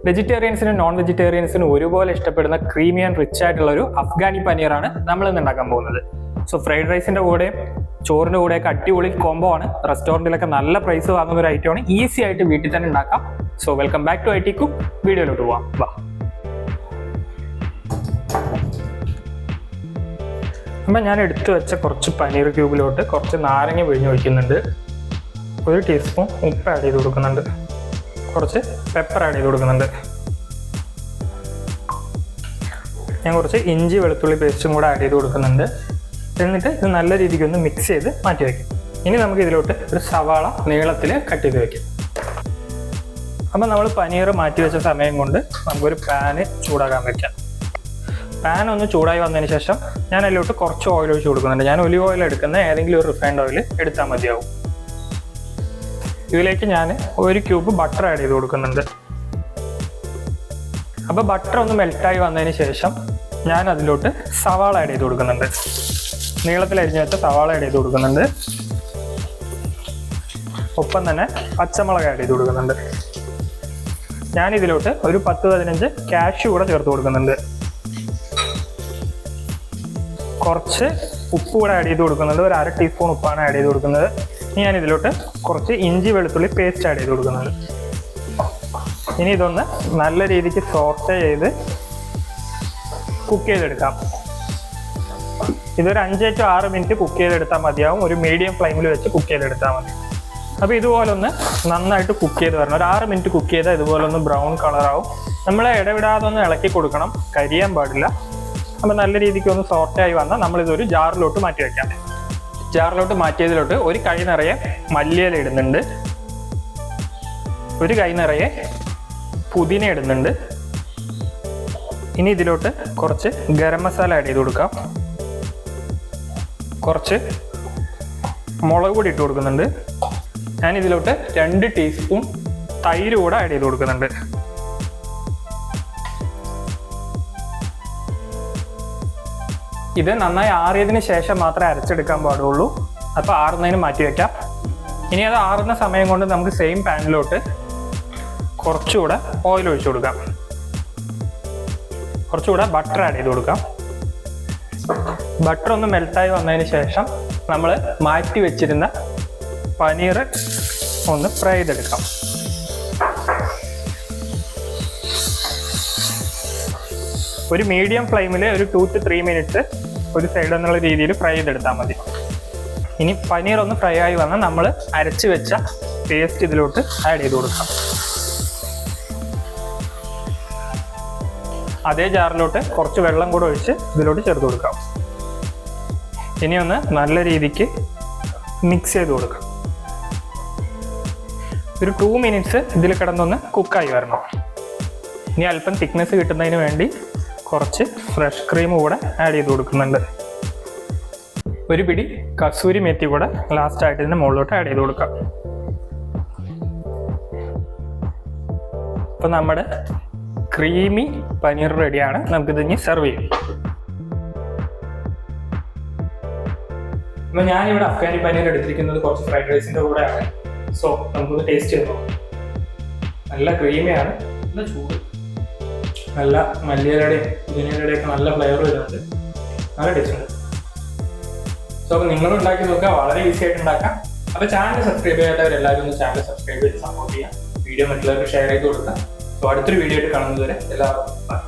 വെജിറ്റേറിയൻസിനും non വെജിറ്റേറിയൻസിനും ഒരുപോലെ ഇഷ്ടപ്പെടുന്ന creamy and rich ആയിട്ടുള്ള ഒരു അഫ്ഗാനി പനീറാണ് നമ്മൾ ഇന്ന് ഉണ്ടാക്കാൻ പോകുന്നത്. സോ ഫ്രൈഡ് റൈസിന്റെ കൂടെയും ചോറിന്റെ കൂടെയൊക്കെ അടിപൊളി കോംബോ ആണ്. റെസ്റ്റോറൻറ്റിലൊക്കെ നല്ല പ്രൈസ് വാങ്ങുന്ന ഒരു ഐറ്റമാണ്. ഈസി ആയിട്ട് വീട്ടിൽ തന്നെ ഉണ്ടാക്കാം. So welcome back to IT Cook. വീഡിയോയിലോട്ട് പോവാം. വാ. അപ്പം ഞാൻ എടുത്തു വെച്ച കുറച്ച് പനീർ ക്യൂബിലോട്ട് കുറച്ച് നാരങ്ങ പിഴിഞ്ഞ് ഒഴിക്കുന്നുണ്ട്. 1 ടീസ്പൂൺ ഉപ്പ് ആഡ് ചെയ്ത് കൊടുക്കുന്നുണ്ട്. കുറച്ച് പെപ്പർ ആഡ് ചെയ്ത് കൊടുക്കുന്നുണ്ട്. ഞാൻ കുറച്ച് ഇഞ്ചി വെളുത്തുള്ളി പേസ്റ്റും കൂടെ ആഡ് ചെയ്ത് കൊടുക്കുന്നുണ്ട്. എന്നിട്ട് ഇത് നല്ല രീതിക്ക് ഒന്ന് മിക്സ് ചെയ്ത് മാറ്റി വയ്ക്കും. ഇനി നമുക്ക് ഇതിലോട്ട് ഒരു സവാള നീളത്തിൽ കട്ട് ചെയ്ത് വയ്ക്കും. അപ്പം നമ്മൾ പനീർ മാറ്റി വെച്ച സമയം കൊണ്ട് നമുക്കൊരു പാന് ചൂടാക്കാൻ വയ്ക്കാം. പാൻ ഒന്ന് ചൂടായി വന്നതിന് ശേഷം ഞാൻ അതിലോട്ട് കുറച്ച് ഓയിൽ ഒഴിച്ച് കൊടുക്കുന്നുണ്ട്. ഞാൻ ഒലിവ് ഓയിൽ എടുക്കുന്ന ഏതെങ്കിലും ഒരു റിഫൈൻഡ് ഓയിൽ എടുത്താൽ മതിയാവും. ഇതിലേക്ക് ഞാൻ 1 ക്യൂബ് ബട്ടർ ആഡ് ചെയ്ത് കൊടുക്കുന്നുണ്ട്. അപ്പോൾ ബട്ടർ ഒന്ന് മെൽറ്റായി വന്നതിന് ശേഷം ഞാൻ അതിലോട്ട് സവാള ആഡ് ചെയ്ത് കൊടുക്കുന്നുണ്ട്. നീളത്തിൽ അരിഞ്ഞു വെച്ച സവാള ആഡ് ചെയ്ത് കൊടുക്കുന്നുണ്ട്. ഒപ്പം തന്നെ പച്ചമുളക് ആഡ് ചെയ്ത് കൊടുക്കുന്നുണ്ട്. ഞാൻ ഇതിലോട്ട് ഒരു 10-15 കാഷ്യൂ കൂടെ ചേർത്ത് കൊടുക്കുന്നുണ്ട്. കുറച്ച് ഉപ്പ് കൂടെ ആഡ് ചെയ്ത് കൊടുക്കുന്നുണ്ട്. ഒരു 1/2 ടീസ്പൂൺ ഉപ്പാണ് ആഡ് ചെയ്ത് കൊടുക്കുന്നത്. ഞാൻ ഇതിലോട്ട് കുറച്ച് ഇഞ്ചി വെളുത്തുള്ളി പേസ്റ്റ് ആഡ് ചെയ്ത് കൊടുക്കുന്നുണ്ട്. ഇനി ഇതൊന്ന് നല്ല രീതിക്ക് സോർട്ട് ചെയ്ത് കുക്ക് ചെയ്തെടുക്കാം. ഇതൊരു 5 to 6 മിനിറ്റ് കുക്ക് ചെയ്തെടുത്താൽ മതിയാവും. ഒരു മീഡിയം ഫ്ലെയിമിൽ വെച്ച് കുക്ക് ചെയ്തെടുത്താൽ മതി. അപ്പോൾ ഇതുപോലെ ഒന്ന് നന്നായിട്ട് കുക്ക് ചെയ്ത് വരണം. ഒരു 6 മിനിറ്റ് കുക്ക് ചെയ്താൽ ഇതുപോലെ ഒന്ന് ബ്രൗൺ കളറാവും. നമ്മൾ ഇടവിടാതെ ഒന്ന് ഇളക്കി കൊടുക്കണം, കരിയാൻ പാടില്ല. അപ്പോൾ നല്ല രീതിക്ക് ഒന്ന് സോർട്ടായി വന്നാൽ നമ്മളിതൊരു ജാറിലോട്ട് മാറ്റി വയ്ക്കാം. ജാറിലോട്ട് മാറ്റിയതിലോട്ട് ഒരു കൈ നിറയെ മല്ലിയില ഇടുന്നുണ്ട്. ഒരു കൈ നിറയെ പുതിന ഇടുന്നുണ്ട്. ഇനി ഇതിലോട്ട് കുറച്ച് ഗരം മസാല ആഡ് ചെയ്ത് കൊടുക്കാം. കുറച്ച് മുളക് പൊടി ഇട്ട് കൊടുക്കുന്നുണ്ട്. ഞാൻ ഇതിലോട്ട് 2 ടീസ്പൂൺ തൈര് കൂടെ ആഡ് ചെയ്ത് കൊടുക്കുന്നുണ്ട്. ഇത് നന്നായി ആറിയതിന് ശേഷം മാത്രമേ അരച്ചെടുക്കാൻ പാടുള്ളൂ. അപ്പോൾ ആറുന്നതിന് മാറ്റി വയ്ക്കാം. ഇനി അത് ആറുന്ന സമയം കൊണ്ട് നമുക്ക് സെയിം പാനിലോട്ട് കുറച്ചുകൂടെ ഓയിൽ ഒഴിച്ചു കൊടുക്കാം. കുറച്ചുകൂടെ ബട്ടർ ആഡ് ചെയ്ത് കൊടുക്കാം. ബട്ടർ ഒന്ന് മെൽറ്റായി വന്നതിന് ശേഷം നമ്മൾ മാറ്റി വെച്ചിരുന്ന പനീർ ഒന്ന് ഫ്രൈ ചെയ്തെടുക്കാം. ഒരു മീഡിയം ഫ്ലെയിമിൽ ഒരു 2 to 3 മിനിറ്റ്സ് ഒരു സൈഡ് എന്നുള്ള രീതിയിൽ ഫ്രൈ ചെയ്തെടുത്താൽ മതി. ഇനി പനീർ ഒന്ന് ഫ്രൈ ആയി വന്നാൽ നമ്മൾ അരച്ച് വെച്ച പേസ്റ്റ് ഇതിലോട്ട് ആഡ് ചെയ്ത് കൊടുക്കാം. അതേ ജാറിലോട്ട് കുറച്ച് വെള്ളം കൂടെ ഒഴിച്ച് ഇതിലോട്ട് ചേർത്ത് കൊടുക്കാം. ഇനി ഒന്ന് നല്ല രീതിക്ക് മിക്സ് ചെയ്ത് കൊടുക്കാം. ഒരു 2 മിനിറ്റ്സ് ഇതിൽ കിടന്നൊന്ന് കുക്കായി വരണം. ഇനി അല്പം തിക്നെസ് കിട്ടുന്നതിന് വേണ്ടി കുറച്ച് ഫ്രഷ് ക്രീം കൂടെ ആഡ് ചെയ്ത് കൊടുക്കുന്നുണ്ട്. ഒരു പിടി കസൂരി മേത്തി കൂടെ ലാസ്റ്റ് ആയിട്ട് ഇതിൻ്റെ മുകളിലോട്ട് ആഡ് ചെയ്ത് കൊടുക്കാം. അപ്പം നമ്മുടെ ക്രീമി പനീർ റെഡിയാണ്. നമുക്കിത് ഇനി സെർവ് ചെയ്യും. അപ്പം ഞാനിവിടെ അഫ്ഗാനി പനീർ എടുത്തിരിക്കുന്നത് കുറച്ച് ഫ്രൈഡ് റൈസിൻ്റെ കൂടെയാണ്. സോ നമുക്കൊന്ന് ടേസ്റ്റ് ചെയ്ത് നോക്കാം. നല്ല ക്രീമിയാണ്, നല്ല ചൂട്, നല്ല മല്ലിയിലയുടെയും പുതിനയുടെയും ഒക്കെ നല്ല ഫ്ലേവർ വരുന്നുണ്ട്. നല്ല ടേസ്റ്റ് ഉണ്ട്. സോ അപ്പോൾ നിങ്ങളും ഉണ്ടാക്കി നോക്കുക. വളരെ ഈസി ആയിട്ട് ഉണ്ടാക്കാം. അപ്പോൾ ചാനൽ സബ്സ്ക്രൈബ് ചെയ്യാത്തവരെല്ലാവരും ഒന്ന് ചാനൽ സബ്സ്ക്രൈബ് ചെയ്ത് സപ്പോർട്ട് ചെയ്യാം. വീഡിയോ മറ്റുള്ളവർക്ക് ഷെയർ ചെയ്ത് കൊടുക്കുക. സോ അടുത്തൊരു വീഡിയോ ആയിട്ട് കാണുന്നതുവരെ എല്ലാവർക്കും ബൈ.